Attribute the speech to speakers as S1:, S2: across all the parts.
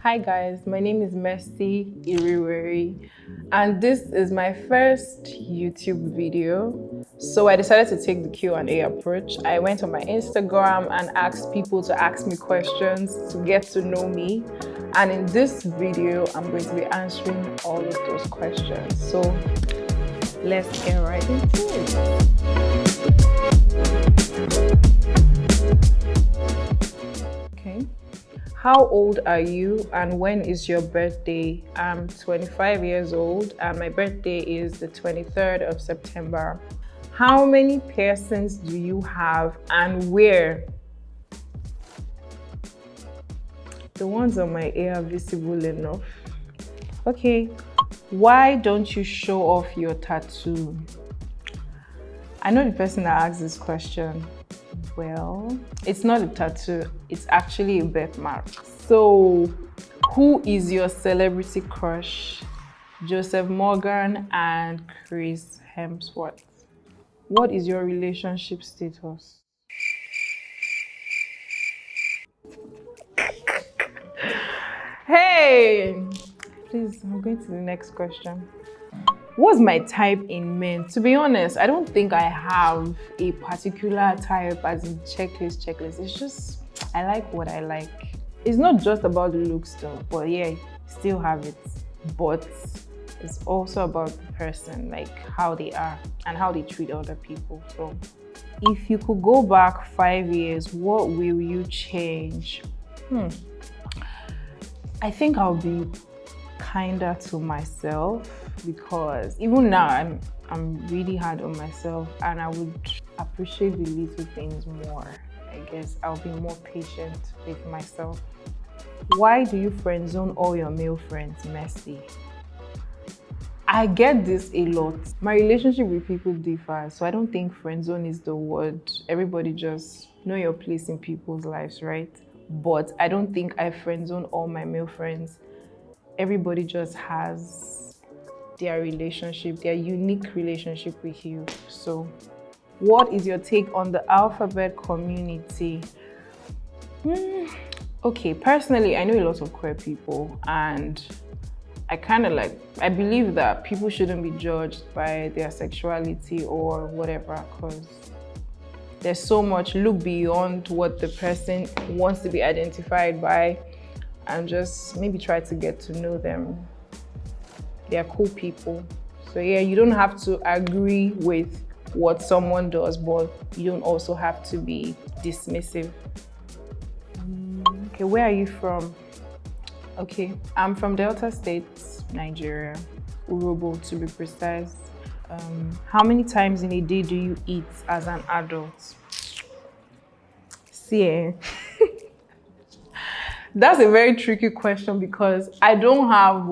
S1: Hi guys, my name is Mercy Iriweri and this is my first YouTube video. So I decided to take the Q&A approach. I went on my Instagram and asked people to ask me questions to get to know me. And in this video, I'm going to be answering all of those questions. So let's get right into it. Okay. How old are you and when is your birthday? I'm 25 years old and my birthday is the 23rd of September. How many piercings do you have and where? The ones on my ear are visible enough. Okay, why don't you show off your tattoo? I know the person that asked this question. Well, it's not a tattoo, it's actually a birthmark. So, who is your celebrity crush? Joseph Morgan and Chris Hemsworth. What is your relationship status? Hey! Please, I'm going to the next question. What's my type in men? To be honest, I don't think I have a particular type as in checklist. It's just, I like what I like. It's not just about the looks though, but yeah, still have it. But it's also about the person, like how they are and how they treat other people. So if you could go back 5 years, what will you change? I think I'll be kinder to myself, because even now I'm really hard on myself and I would appreciate the little things more. I guess I'll be more patient with myself. Why do you friendzone all your male friends, Mercy? I get this a lot. My relationship with people differs, so I don't think friendzone is the word. Everybody just know your place in people's lives, right? But I don't think I friendzone all my male friends. Everybody just has their relationship, their unique relationship with you. So, what is your take on the alphabet community? Okay, personally, I know a lot of queer people and I believe that people shouldn't be judged by their sexuality or whatever, because there's so much. Look beyond what the person wants to be identified by and just maybe try to get to know them. They're cool people. So yeah, you don't have to agree with what someone does, but you don't also have to be dismissive. Okay, where are you from? Okay, I'm from Delta State, Nigeria, Urobo to be precise. How many times in a day do you eat as an adult? See, that's a very tricky question because I don't have.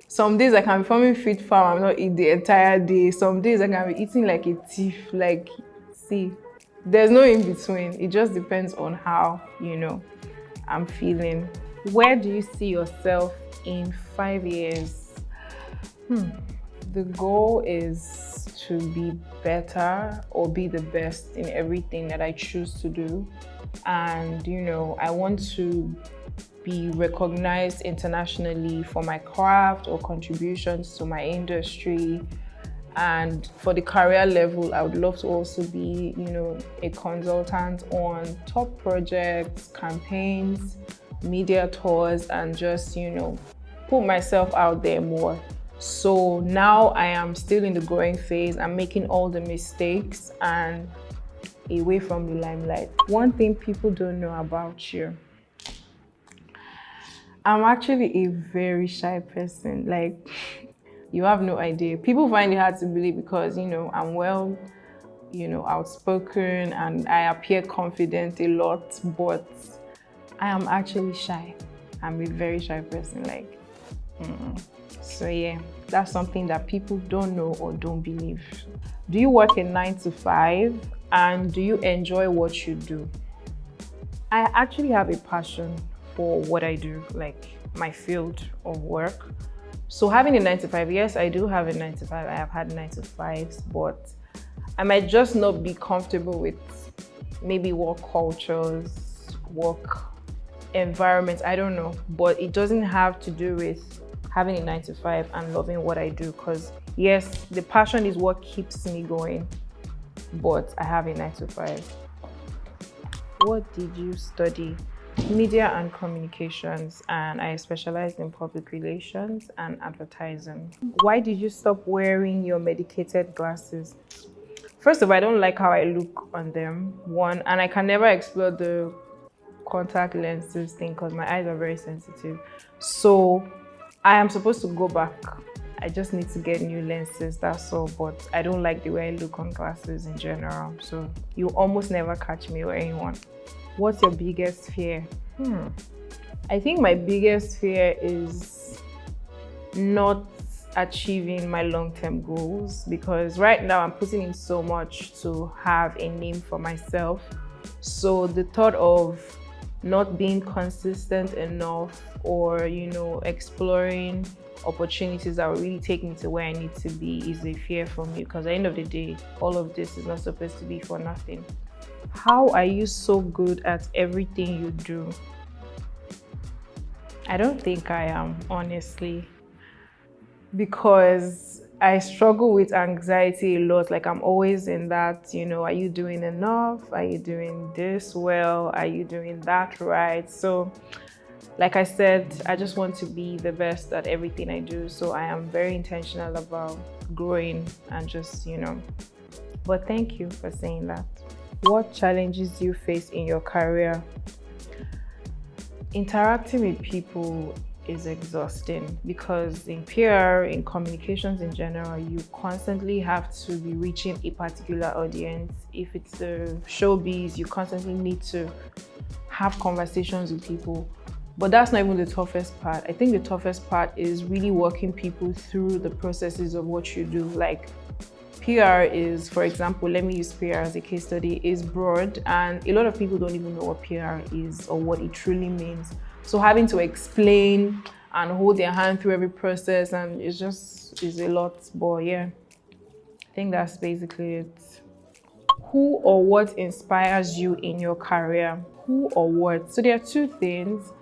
S1: Some days I can be forming fit farm, I'm not eat the entire day. Some days I can be eating like a thief. Like, see, there's no in between. It just depends on how, I'm feeling. Where do you see yourself in 5 years? The goal is to be better or be the best in everything that I choose to do. And, I want to be recognized internationally for my craft or contributions to my industry. And for the career level, I would love to also be, a consultant on top projects, campaigns, media tours, and just, put myself out there more. So now I am still in the growing phase. I'm making all the mistakes and away from the limelight. One thing people don't know about you. I'm actually a very shy person. Like, you have no idea. People find it hard to believe because, I'm well, outspoken and I appear confident a lot, but I am actually shy. I'm a very shy person. So yeah, that's something that people don't know or don't believe. Do you work a 9 to 5 and do you enjoy what you do? I actually have a passion for what I do, like my field of work. So having a 9 to 5, yes, I do have a 9 to 5. I have had 9 to 5s, but I might just not be comfortable with maybe work cultures, work environment, I don't know, but it doesn't have to do with having a 9 to 5 and loving what I do, because yes, the passion is what keeps me going, but I have a 9 to 5. What did you study? Media and communications, and I specialized in public relations and advertising. Why did you stop wearing your medicated glasses? First of all, I don't like how I look on them, one, and I can never explore the contact lenses thing because my eyes are very sensitive. So I am supposed to go back. I just need to get new lenses, that's all. But I don't like the way I look on glasses in general. So you almost never catch me wearing one. What's your biggest fear? I think my biggest fear is not achieving my long-term goals, because right now I'm putting in so much to have a name for myself. So the thought of not being consistent enough, or exploring opportunities that will really take me to where I need to be, is a fear for me, because at the end of the day, all of this is not supposed to be for nothing. How are you so good at everything you do? I don't think I am, honestly, because I struggle with anxiety a lot. Like, I'm always in that, are you doing enough? Are you doing this well? Are you doing that right? So, like I said, I just want to be the best at everything I do. So I am very intentional about growing and just, But thank you for saying that. What challenges do you face in your career? Interacting with people is exhausting, because in PR, in communications in general, you constantly have to be reaching a particular audience. If it's the showbiz, you constantly need to have conversations with people. But that's not even the toughest part. I think the toughest part is really walking people through the processes of what you do. Like, PR is, for example, let me use PR as a case study, is broad, and a lot of people don't even know what PR is or what it truly means. So having to explain and hold their hand through every process, and it's a lot. But yeah, I think that's basically it. Who or what inspires you in your career? Who or what? So there are two things.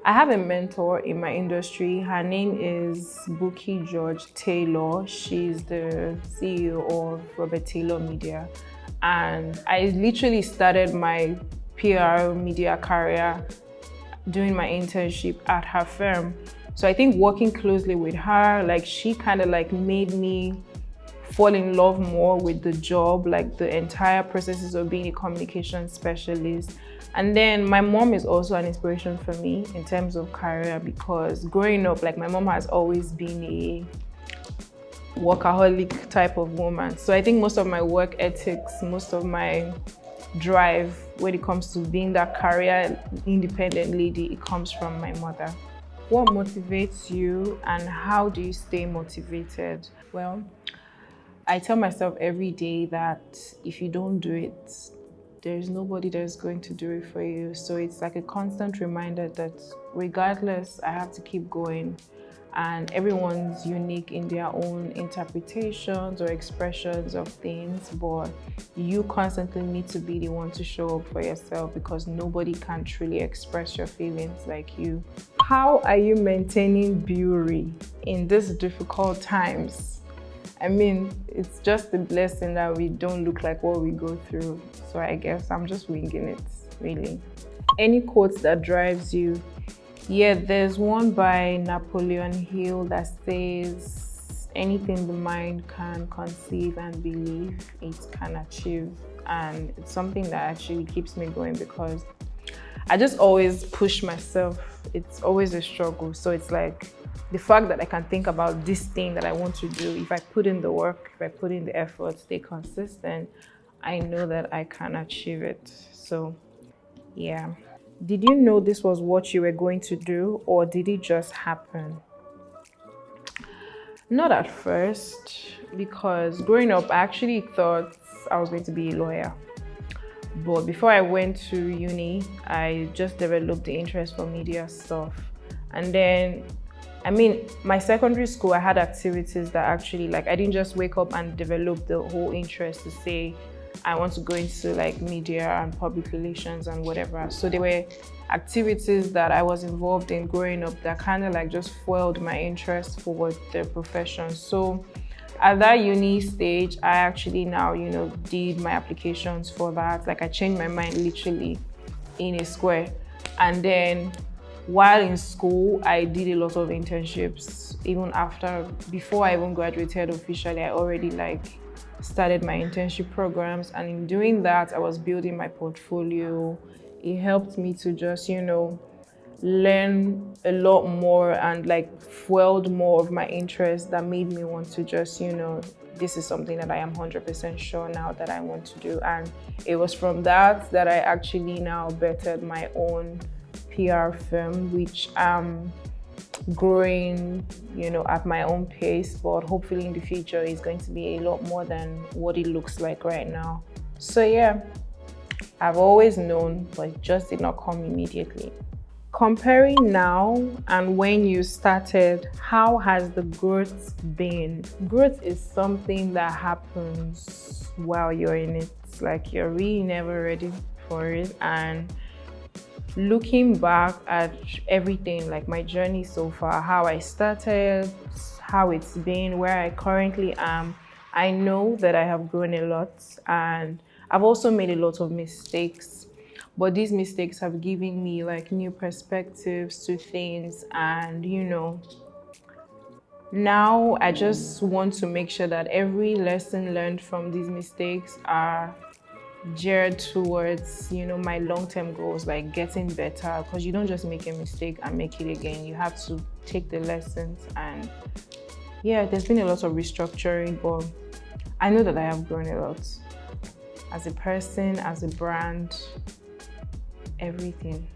S1: I have a mentor in my industry. Her name is Buki George Taylor. She's the CEO of Robert Taylor Media. And I literally started my PR media career doing my internship at her firm. So I think working closely with her, like, she kind of like made me fall in love more with the job, like the entire processes of being a communication specialist. And then my mom is also an inspiration for me in terms of career, because growing up, like, my mom has always been a workaholic type of woman. So I think most of my work ethics, most of my drive when it comes to being that career independent lady, it comes from my mother. What motivates you, and how do you stay motivated? Well, I tell myself every day that if you don't do it, there's nobody that's going to do it for you. So it's like a constant reminder that regardless, I have to keep going. And everyone's unique in their own interpretations or expressions of things, but you constantly need to be the one to show up for yourself, because nobody can truly express your feelings like you. How are you maintaining beauty in these difficult times? I mean, it's just a blessing that we don't look like what we go through. So I guess I'm just winging it, really. Any quotes that drives you? Yeah, there's one by Napoleon Hill that says, anything the mind can conceive and believe, it can achieve. And it's something that actually keeps me going, because I just always push myself. It's always a struggle. So it's like, the fact that I can think about this thing that I want to do, if I put in the work, if I put in the effort, stay consistent, I know that I can achieve it. So, yeah. Did you know this was what you were going to do, or did it just happen? Not at first, because growing up, I actually thought I was going to be a lawyer. But before I went to uni, I just developed the interest for media stuff. And then, my secondary school, I had activities that actually, like, I didn't just wake up and develop the whole interest to say, I want to go into like media and public relations and whatever. So there were activities that I was involved in growing up that kind of like just fueled my interest for the profession. So at that uni stage, I actually now, did my applications for that. Like I changed my mind literally in a square. And then while in school, I did a lot of internships. Even before I even graduated officially, I already like started my internship programs. And in doing that, I was building my portfolio. It helped me to just, learn a lot more and like fueled more of my interest that made me want to just, this is something that I am 100% sure now that I want to do. And it was from that I actually now bettered my own PR firm, which I'm growing, at my own pace, but hopefully in the future is going to be a lot more than what it looks like right now. So yeah, I've always known, but it just did not come immediately. Comparing now and when you started, how has the growth been? Growth is something that happens while you're in it. Like you're really never ready for it. And looking back at everything, like my journey so far, how I started, how it's been, where I currently am, I know that I have grown a lot and I've also made a lot of mistakes. But these mistakes have given me like new perspectives to things, and now I just want to make sure that every lesson learned from these mistakes are geared towards my long-term goals, like getting better, because you don't just make a mistake and make it again. You have to take the lessons. And yeah, there's been a lot of restructuring, but I know that I have grown a lot as a person, as a brand, everything.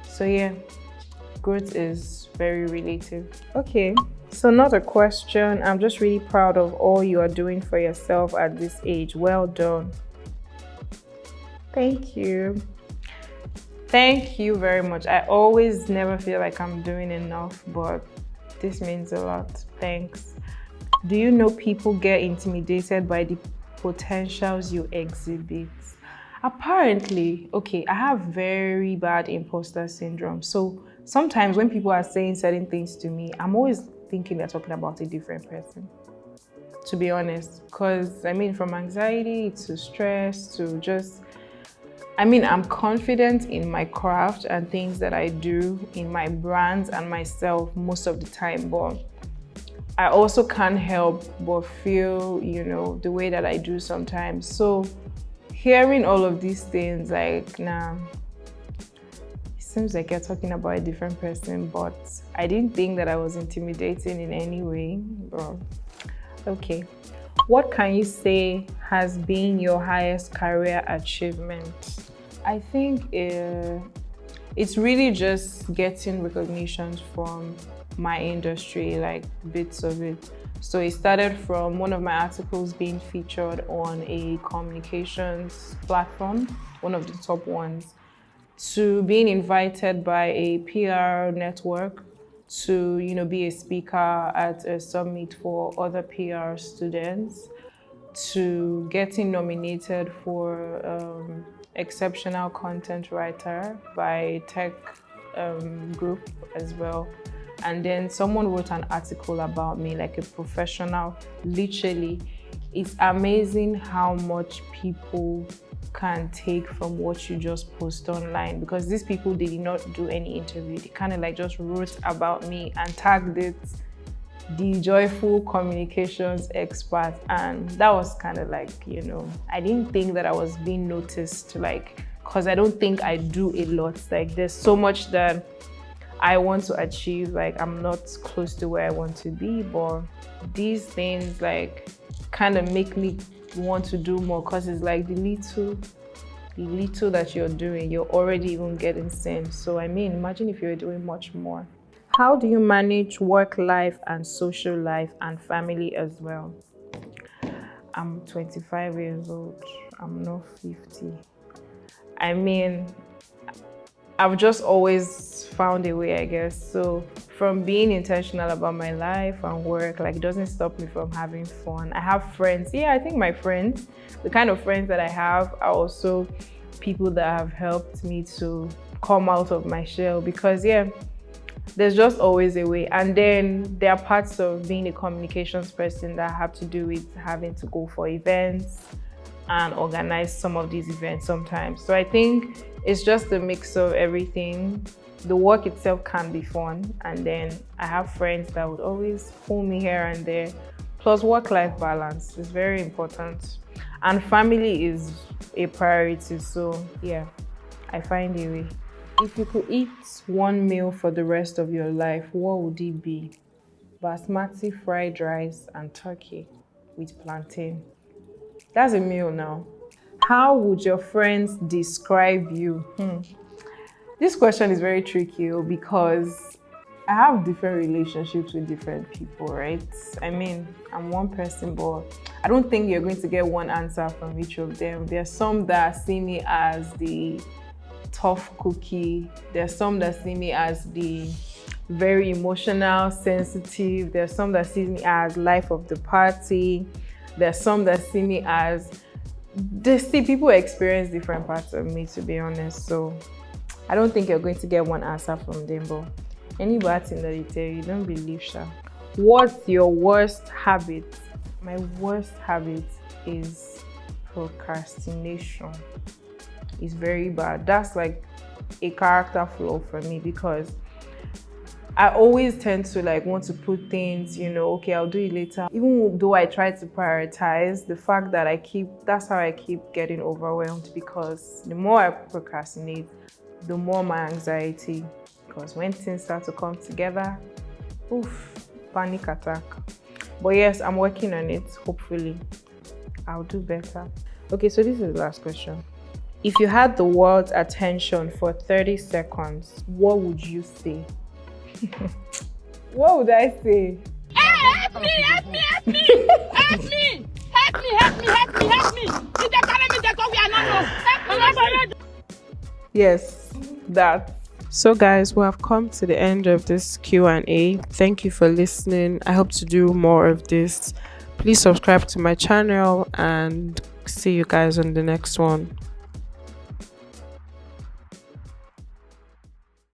S1: So yeah, growth is very relative. Okay, so not a question. I'm just really proud of all you are doing for yourself at this age. Well done. Thank you. Thank you very much. I always never feel like I'm doing enough, but this means a lot. Thanks. Do you know people get intimidated by the potentials you exhibit? Apparently, okay, I have very bad imposter syndrome. So sometimes when people are saying certain things to me, I'm always thinking they're talking about a different person, to be honest. Because from anxiety to stress to just, I'm confident in my craft and things that I do in my brands and myself most of the time, but I also can't help but feel, the way that I do sometimes. So hearing all of these things, like, nah, it seems like you're talking about a different person, but I didn't think that I was intimidating in any way, but okay. What can you say has been your highest career achievement? I think it's really just getting recognition from my industry, like bits of it. So it started from one of my articles being featured on a communications platform, one of the top ones, to being invited by a PR network to, be a speaker at a summit for other PR students, to getting nominated for exceptional content writer by tech group as well. And then someone wrote an article about me, like a professional. Literally, it's amazing how much people can take from what you just post online, because these people, they did not do any interview. They kind of like just wrote about me and tagged it the joyful communications expert, and that was kind of like, I didn't think that I was being noticed, like, because I don't think I do a lot. Like there's so much that I want to achieve, like I'm not close to where I want to be, but these things like kind of make me want to do more, because it's like the little that you're doing, you're already even getting seen. So imagine if you're doing much more. How do you manage work life and social life and family as well? I'm 25 years old. I'm not 50. I've just always found a way, I guess. So from being intentional about my life and work, like it doesn't stop me from having fun. I have friends. Yeah, I think my friends, the kind of friends that I have are also people that have helped me to come out of my shell, because yeah, there's just always a way. And then there are parts of being a communications person that have to do with having to go for events and organize some of these events sometimes. So I think it's just a mix of everything. The work itself can be fun, and then I have friends that would always pull me here and there. Plus work-life balance is very important. And family is a priority, so yeah, I find a way. If you could eat one meal for the rest of your life, what would it be? Basmati fried rice and turkey with plantain. That's a meal now. How would your friends describe you? This question is very tricky because I have different relationships with different people, right? I mean, I'm one person, but I don't think you're going to get one answer from each of them. There's some that see me as the tough cookie. There's some that see me as the very emotional, sensitive. There's some that see me as life of the party. There's some that see me as, they see, people experience different parts of me, to be honest. So I don't think you're going to get one answer from them, but any bad thing that they tell you, don't believe, sha. What's your worst habit? My worst habit is procrastination. It's very bad. That's like a character flaw for me, because I always tend to like want to put things, okay, I'll do it later. Even though I try to prioritize, the fact that that's how I keep getting overwhelmed, because the more I procrastinate, the more my anxiety, because when things start to come together, panic attack. But yes, I'm working on it. Hopefully, I'll do better. Okay, so this is the last question. If you had the world's attention for 30 seconds, what would you say? What would I say?
S2: Help me! Help me! Help me! Help me! Help me! Help me! Help me! Help me! If they carry me, they go, we are not know. Help me!
S1: Yes, that. So guys, we have come to the end of this Q&A. Thank you for listening. I hope to do more of this. Please subscribe to my channel and see you guys on the next one.